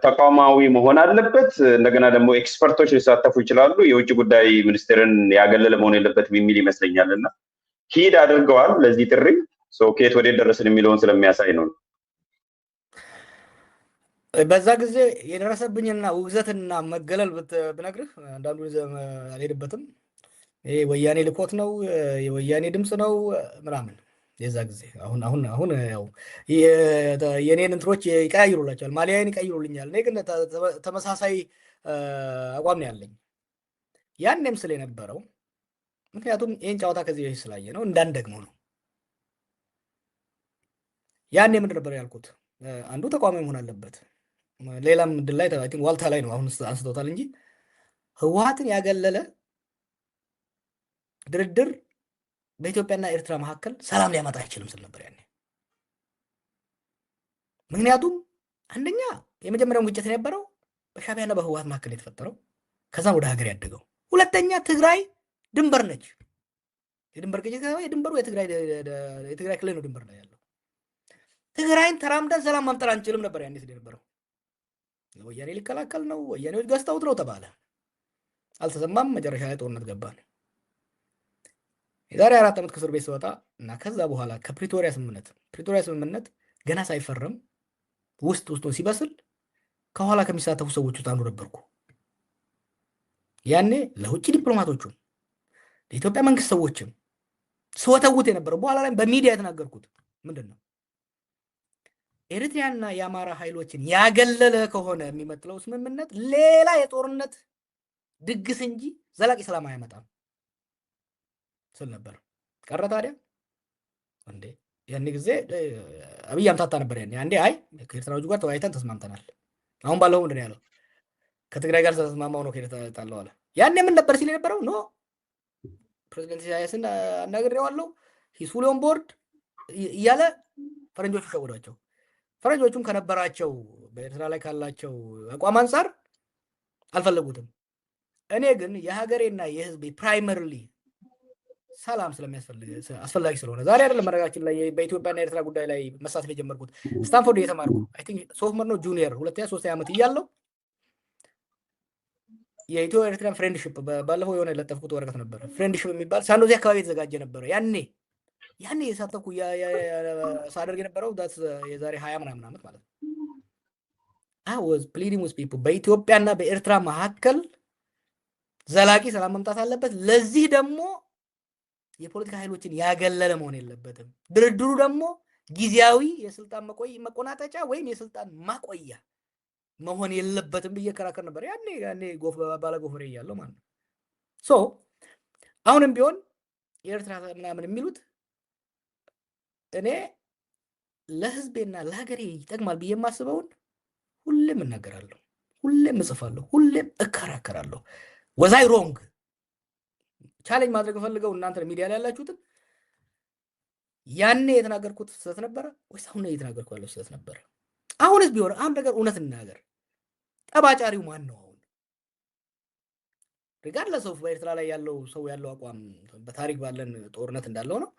ተቋማዊ መሆን አለበት። እንደገና ደግሞ ኤክስፐርቶች ሊሳተፉ ይችላሉ። የውጭ ጉዳይ ሚኒስቴርን ያገለለ መሆን የለበትም የሚል ይመስለኛልና ሂድ አድርገዋል ለዚህ ጥሪ ከየት ወዴት ደረስን የሚለውን ስለሚያሳይ ነው። በዛ ጊዜ የደረሰብኝና ውግዘትና መገለል ብነግርህ አንዳንዱ አልሄድበትም። ይሄ ወያኔ ልኮት ነው የወያኔ ድምፅ ነው ምናምን የዛ ጊዜ አሁን ያው የኔን እንትሮች ይቀያይሩላቸዋል፣ ማሊያዬን ይቀይሩልኛል። እኔ ግን ተመሳሳይ አቋም ነው ያለኝ ያኔም ስለ የነበረው። ምክንያቱም ይህን ጨዋታ ከዚህ በፊት ስላየ ነው እንዳንደግመው ነው። ያኔ ምንድን ነበር ያልኩት? አንዱ ተቋማዊ መሆን አለበት። ሌላም ምድል ላይ ዋልታ ላይ ነው አሁን አንስቶታል እንጂ ህወሓትን ያገለለ ድርድር በኢትዮጵያና ኤርትራ መካከል ሰላም ሊያመጣ አይችልም ስል ነበር ያኔ። ምክንያቱም አንደኛ የመጀመሪያውን ግጭት የነበረው በሻዕቢያና በህወሓት መካከል የተፈጠረው ከዛም ወደ ሀገር ያደገው። ሁለተኛ ትግራይ ድንበር ነች። የድንበር ግጭት የድንበሩ የትግራይ ክልል ነው ድንበር ነው ያለው። ትግራይን ተራምደን ሰላም ማምጣት አንችልም ነበር ያኔ ስለ ነበረው። ወያኔ ሊከላከል ነው፣ ወያኔዎች ገዝተውት ነው ተባለ። አልተሰማም። መጨረሻ ላይ ጦርነት ገባን። የዛሬ 4 ዓመት ከእስር ቤት ስወጣ እና ከዛ በኋላ ከፕሪቶሪያ ስምምነት ገና ሳይፈረም ውስጡን ሲበስል ከኋላ ከሚሳተፉ ሰዎች ውስጥ አንዱ ነበርኩ። ያኔ ለውጭ ዲፕሎማቶቹም ለኢትዮጵያ መንግስት ሰዎችም ስወተውት የነበረው በኋላ ላይ በሚዲያ የተናገርኩት ምንድን ነው? ኤርትራና የአማራ ኃይሎችን ያገለለ ከሆነ የሚመጥለው ስምምነት ሌላ የጦርነት ድግስ እንጂ ዘላቂ ሰላም አያመጣም ስል ነበር። ቀረ ታዲያ እንዴ? ያኔ ጊዜ አብይ አምታታ ነበር ያኔ። አንዴ አይ ከኤርትራዎች ጋር ተወያይተን ተስማምተናል። አሁን ባለው ምንድን ነው ያለው? ከትግራይ ጋር ተስማማው ነው ከታለው አለ። ያኔ ምን ነበር ሲል የነበረው? ኖ ፕሬዝዳንት ኢሳያስን አናግሬዋለሁ ሂስ ፉሊ ኦን ቦርድ እያለ ፈረንጆቹ ሸወዷቸው። ፈረንጆቹም ከነበራቸው በኤርትራ ላይ ካላቸው አቋም አንጻር አልፈለጉትም። እኔ ግን የሀገሬና የህዝቤ ፕራይመሪሊ ሰላም አስፈላጊ ስለሆነ ዛሬ አይደለም መረጋችን ላይ በኢትዮጵያና ኤርትራ ጉዳይ ላይ መሳተፍ የጀመርኩት። ስታንፎርድ እየተማርኩ አይ ቲንክ ሶፍትመር ነው ጁኒየር 2-3 ዓመት እያለሁ የኢትዮ ኤርትራን ፍሬንድሺፕ ባለፈው የሆነ የለጠፍኩት ወረቀት ነበር። ፍሬንድሺፕ የሚባል ሳንዶዚ አካባቢ የተዘጋጀ ነበረ። ያኔ የሳተፍኩ ሳደርግ የነበረው የዛሬ 20 ምናምን ዓመት ማለት ነው። I was pleading with people በኢትዮጵያና በኤርትራ መካከል ዘላቂ ሰላም መምጣት አለበት። ለዚህ ደግሞ የፖለቲካ ኃይሎችን ያገለለ መሆን የለበትም። ድርድሩ ደግሞ ጊዜያዊ የስልጣን መቆናጠጫ ወይም የስልጣን ማቆያ መሆን የለበትም ብዬ ከራከር ነበር ያኔ ባለ ጎፈሬ እያለሁ ማለት ነው። አሁንም ቢሆን የኤርትራ ምናምን የሚሉት እኔ ለህዝቤና ለሀገሬ ይጠቅማል ብዬ የማስበውን ሁሌም እናገራለሁ፣ ሁሌም እጽፋለሁ፣ ሁሌም እከራከራለሁ። ወዛይ ሮንግ ቻሌንጅ ማድረግ ፈልገው እናንተ ሚዲያ ላይ ያላችሁትን ያኔ የተናገርኩት ስህተት ነበረ ወይስ አሁን እየተናገርኩ ያለው ስህተት ነበረ? አሁንስ ቢሆን አንድ ነገር እውነት እንናገር። ጠባጫሪው ማን ነው? አሁን ሪጋርድለስ ኦፍ በኤርትራ ላይ ያለው ሰው ያለው አቋም በታሪክ ባለን ጦርነት እንዳለው ነው።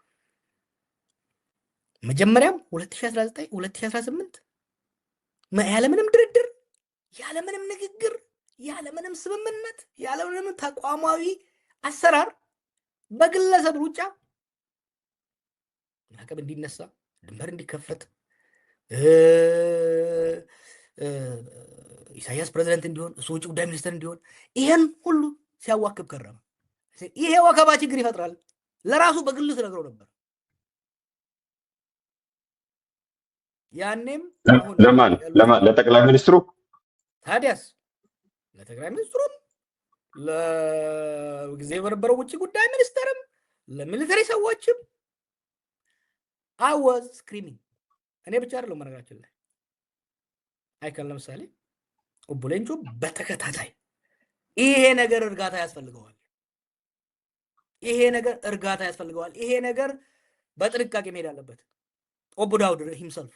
መጀመሪያም 2019 2018 ያለምንም ድርድር ያለምንም ንግግር ያለምንም ስምምነት ያለምንም ተቋማዊ አሰራር በግለሰብ ሩጫ ማዕቀብ እንዲነሳ ድንበር እንዲከፈት ኢሳያስ ፕሬዝዳንት እንዲሆን እሱ ውጭ ጉዳይ ሚኒስትር እንዲሆን ይሄን ሁሉ ሲያዋክብ ከረመ። ይሄ ወከባ ችግር ይፈጥራል። ለራሱ በግሉ ተነግሮ ነበር። ያኔም ለማን ለጠቅላይ ሚኒስትሩ ታዲያስ ለጠቅላይ ሚኒስትሩም ለጊዜው የነበረው ውጭ ጉዳይ ሚኒስትርም ለሚሊተሪ ሰዎችም I was screaming። እኔ ብቻ አይደለም መነግራችን ላይ አይከል ለምሳሌ ኦቦሌንጆ በተከታታይ ይሄ ነገር እርጋታ ያስፈልገዋል፣ ይሄ ነገር በጥንቃቄ መሄድ አለበት። ኦቦ ዳውድ himself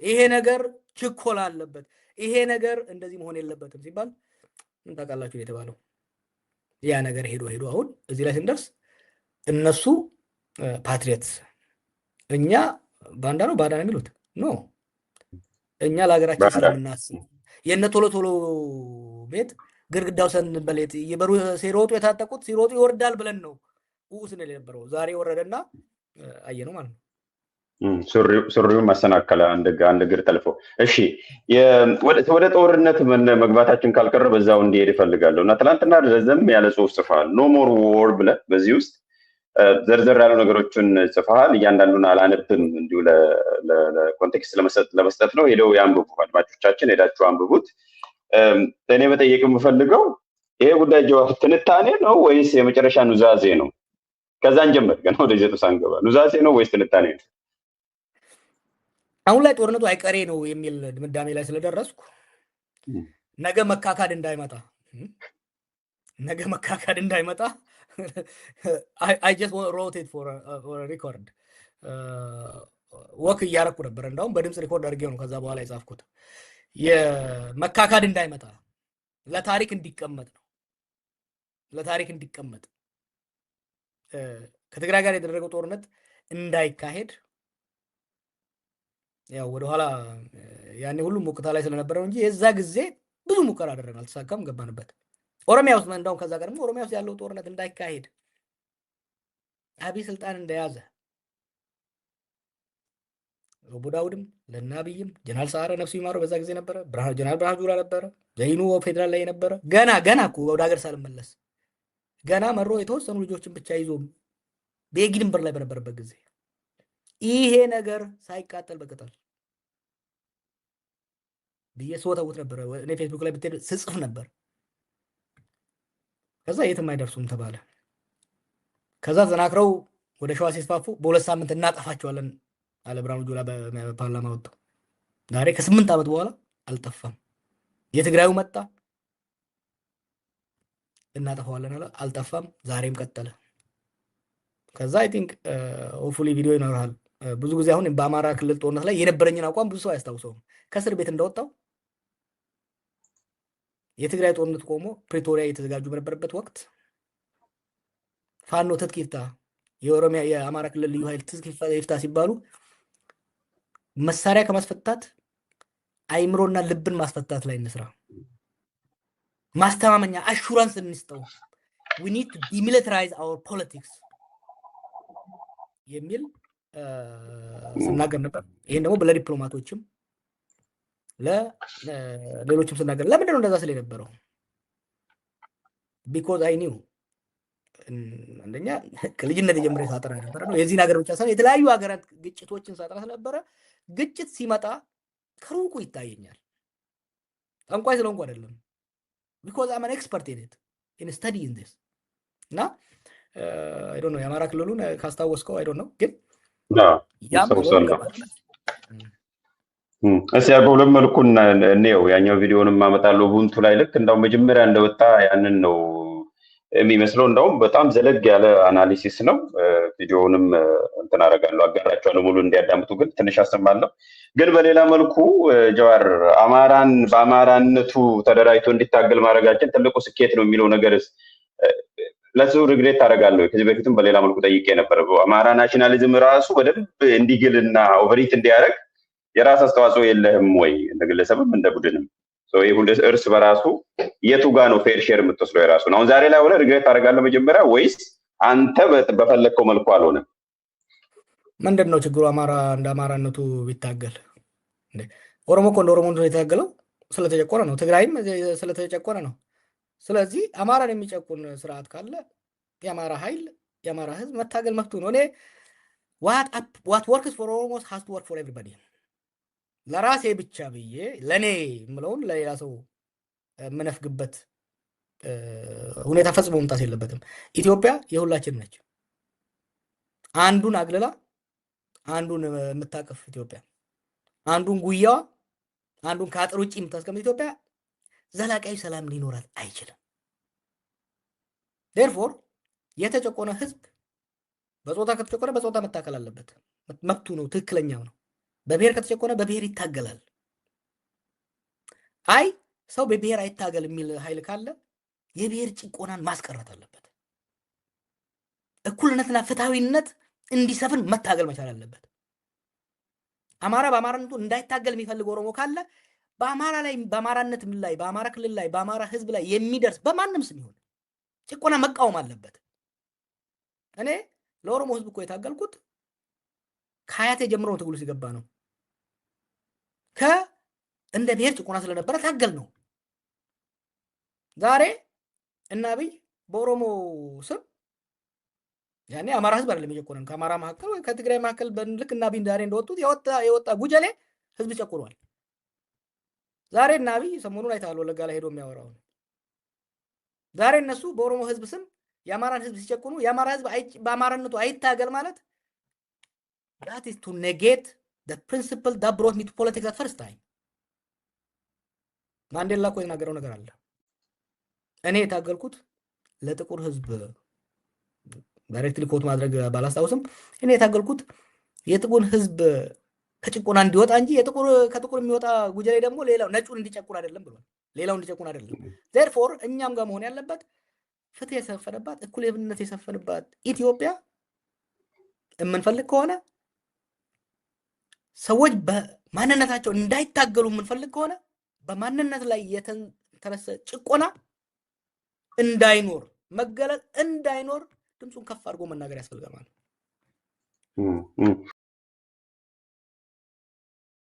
ይሄ ነገር ችኮላ አለበት፣ ይሄ ነገር እንደዚህ መሆን የለበትም ሲባል ምን ታውቃላችሁ የተባለው ያ ነገር ሄዶ አሁን እዚህ ላይ ስንደርስ እነሱ ፓትሪዮትስ እኛ ባንዳ ነው ባዳ ነው የሚሉት ኖ እኛ ለሀገራችን ስለምናስብ የነ ቶሎ ቤት ግርግዳው ሰንበሌት የበሩ ሲሮጡ የታጠቁት ሲሮጡ ይወርዳል ብለን ነው ስንል የነበረው። ዛሬ ወረደና አየነው ማለት ነው። ሱሪውን ማሰናከለ አንድ እግር ጠልፎ። እሺ ወደ ጦርነት መግባታችን ካልቀረ በዛው እንዲሄድ ይፈልጋለሁ እና ትናንትና ረዘም ያለ ጽሁፍ ጽፈሃል። ኖ ሞር ዎር ብለህ በዚህ ውስጥ ዘርዘር ያሉ ነገሮችን ጽፈሃል። እያንዳንዱን አላነብም፣ እንዲሁ ለኮንቴክስት ለመስጠት ነው። ሄደው ያንብቡ፣ አድማጮቻችን ሄዳችሁ አንብቡት። እኔ መጠየቅ የምፈልገው ይሄ ጉዳይ ጀዋር ትንታኔ ነው ወይስ የመጨረሻ ኑዛዜ ነው? ከዛን ጀምር፣ ገና ወደ ይዘቱ ሳንገባ ኑዛዜ ነው ወይስ ትንታኔ ነው? አሁን ላይ ጦርነቱ አይቀሬ ነው የሚል ድምዳሜ ላይ ስለደረስኩ ነገ መካካድ እንዳይመጣ I just wrote it for a record ወክ እያረኩ ነበር። እንዳውም በድምጽ ሪኮርድ አድርጌው ነው ከዛ በኋላ የጻፍኩት። የመካካድ እንዳይመጣ ለታሪክ እንዲቀመጥ ነው። ለታሪክ እንዲቀመጥ ከትግራይ ጋር የተደረገው ጦርነት እንዳይካሄድ ያው ወደ ኋላ ያኔ ሁሉም ሙከራ ላይ ስለነበረ እንጂ የዛ ጊዜ ብዙ ሙከራ አደረግን፣ አልተሳካም፣ ገባንበት። ኦሮሚያ ውስጥ እንደውም ከዛ ጋር ኦሮሚያ ውስጥ ያለው ጦርነት እንዳይካሄድ አብይ ስልጣን እንደያዘ ዳውድም ለናብይም ጀነራል ሰዓረ ነፍሱ ይማረው በዛ ጊዜ ነበረ፣ ጀነራል ብርሃኑ ጁላ ነበረ፣ ዘይኑ ፌደራል ላይ ነበረ። ገና እኮ ወደ ሀገር ሳልመለስ ገና መሮ የተወሰኑ ልጆችን ብቻ ይዞ ቤጊ ድንበር ላይ በነበረበት ጊዜ ይሄ ነገር ሳይቃጠል በቅጠል በየሶታውት ነበር። እኔ ፌስቡክ ላይ ብትሄድ ስጽፍ ነበር። ከዛ የትም አይደርሱም ተባለ። ከዛ ዘናክረው ወደ ሸዋ ሲስፋፉ በሁለት ሳምንት እናጠፋቸዋለን አለ ብርሃኑ ጁላ በፓርላማ ወጥቶ። ዛሬ ከ8 ዓመት በኋላ አልጠፋም። የትግራዩ መጣ እናጠፋዋለን አለ፣ አልጠፋም። ዛሬም ቀጠለ። ከዛ አይ ቲንክ ሆፕፉሊ ቪዲዮ ይኖራል። ብዙ ጊዜ አሁን በአማራ ክልል ጦርነት ላይ የነበረኝን አቋም ብዙ ሰው አያስታውሰውም። ከእስር ቤት እንደወጣው የትግራይ ጦርነት ቆሞ ፕሪቶሪያ እየተዘጋጁ በነበረበት ወቅት ፋኖ ትጥቅ ይፍታ፣ የአማራ ክልል ልዩ ኃይል ትጥቅ ይፍታ ሲባሉ መሳሪያ ከማስፈታት አይምሮና ልብን ማስፈታት ላይ እንስራ፣ ማስተማመኛ አሹራንስ እንስጠው፣ we need to demilitarize our politics የሚል ስናገር ነበር። ይሄን ደግሞ ለዲፕሎማቶችም ለሌሎችም ስናገር ለምንድን ነው እንደዛ ስለ የነበረው? ቢኮዝ አይ ኒው አንደኛ ከልጅነት ጀምሬ ሳጠራ ነበር ነው የዚህን ሀገር ብቻ ሳይሆን የተለያዩ ሀገራት ግጭቶችን ሳጠራ ስለነበረ ግጭት ሲመጣ ከሩቁ ይታየኛል። ጠንቋይ ስለሆንኩ አይደለም። ቢኮዝ አም አን ኤክስፐርት ኢን ኢት ኢን ስታዲ ኢን ዲስ እና አይ ዶንት ኖ የአማራ ክልሉን ካስታወስከው አይ ዶንት ኖ ግን እሺ በሁለት መልኩ ነው ያኛው ቪዲዮንም አመጣለሁ ቡንቱ ላይ ልክ እንዳው መጀመሪያ እንደወጣ ያንን ነው የሚመስለው። እንዳውም በጣም ዘለግ ያለ አናሊሲስ ነው። ቪዲዮውንም እንትን አደርጋለሁ አጋራቸዋለሁ ሙሉ እንዲያዳምጡ፣ ግን ትንሽ አሰማለሁ። ግን በሌላ መልኩ ጀዋር አማራን በአማራነቱ ተደራጅቶ እንዲታገል ማድረጋችን ትልቁ ስኬት ነው የሚለው ነገር ለሱ ሪግሬት አደርጋለሁ። ከዚህ በፊትም በሌላ መልኩ ጠይቄ ነበር። አማራ ናሽናሊዝም ራሱ በደንብ እንዲግልና ኦቨሪት እንዲያደርግ የራስ አስተዋጽኦ የለህም ወይ እንደ ግለሰብም እንደ ቡድንም? ይሄ ሁሉ እርስ በራሱ የቱ ጋ ነው ፌር ሼር የምትወስደው የራሱ ነው? አሁን ዛሬ ላይ ሆነ ሪግሬት አደርጋለሁ መጀመሪያ ወይስ አንተ በፈለግከው መልኩ አልሆነም? ምንድን ነው ችግሩ? አማራ እንደ አማራነቱ ቢታገል ኦሮሞ እኮ እንደ ኦሮሞነቱ የታገለው ስለተጨቆነ ነው። ትግራይም ስለተጨቆነ ነው። ስለዚህ አማራን የሚጨቁን ስርዓት ካለ የአማራ ኃይል የአማራ ህዝብ መታገል መብቱ ነው። እኔ what works for Oromos has to work for everybody። ለራሴ ብቻ ብዬ ለኔ የምለውን ለሌላ ሰው የምነፍግበት ሁኔታ ፈጽሞ መምጣት የለበትም። ኢትዮጵያ የሁላችን ነች። አንዱን አግልላ አንዱን የምታቀፍ ኢትዮጵያ፣ አንዱን ጉያዋ አንዱን ከአጥር ውጭ የምታስቀምጥ ኢትዮጵያ ዘላቂያዊ ሰላም ሊኖራት አይችልም። ዴርፎር የተጨቆነ ህዝብ በጾታ ከተጨቆነ በጾታ መታከል አለበት፣ መብቱ ነው፣ ትክክለኛው ነው። በብሔር ከተጨቆነ በብሔር ይታገላል። አይ ሰው በብሔር አይታገል የሚል ኃይል ካለ የብሔር ጭቆናን ማስቀረት አለበት። እኩልነትና ፍትሃዊነት እንዲሰፍን መታገል መቻል አለበት። አማራ በአማራነቱ እንዳይታገል የሚፈልግ ኦሮሞ ካለ በአማራ ላይ በአማራነት ላይ በአማራ ክልል ላይ በአማራ ህዝብ ላይ የሚደርስ በማንም ስም ይሁን ጭቆና መቃወም አለበት። እኔ ለኦሮሞ ህዝብ እኮ የታገልኩት ከአያቴ ጀምሮ ትግሉ ሲገባ ነው። እንደ ብሔር ጭቆና ስለነበረ ታገል ነው። ዛሬ እና አብይ በኦሮሞ ስም ያኔ አማራ ህዝብ አይደለም የጨቆነን ከአማራ መካከል ወይ ከትግራይ መካከል በልክ እና አብይ ዛሬ እንደወጡት የወጣ ጉጀሌ ህዝብ ጨቁኗል። ዛሬ እና አብይ ሰሞኑን አይተሃል ወለጋ ላይ ሄዶ የሚያወራው ዛሬ እነሱ በኦሮሞ ህዝብ ስም የአማራን ህዝብ ሲጨቁኑ የአማራ ህዝብ በአማራነቱ አይታገል ማለት that is to negate the principle that brought me to politics at first time። ማንዴላ እኮ የተናገረው ነገር አለ። እኔ የታገልኩት ለጥቁር ህዝብ ዳይሬክትሊ ኮት ማድረግ ባላስታውስም እኔ የታገልኩት የጥቁር ህዝብ ከጭቆና እንዲወጣ እንጂ ከጥቁር የሚወጣ ጉጀሌ ደግሞ ሌላው ነጩን እንዲጨቁን አይደለም ብሏል። ሌላው እንዲጨቁን አይደለም። therefore እኛም ጋር መሆን ያለበት ፍትህ የሰፈነባት እኩልነት የሰፈነባት ኢትዮጵያ የምንፈልግ ከሆነ ሰዎች በማንነታቸው እንዳይታገሉ የምንፈልግ ከሆነ በማንነት ላይ የተነሳ ጭቆና እንዳይኖር መገለጥ እንዳይኖር ድምፁን ከፍ አድርጎ መናገር ያስፈልጋል ማለት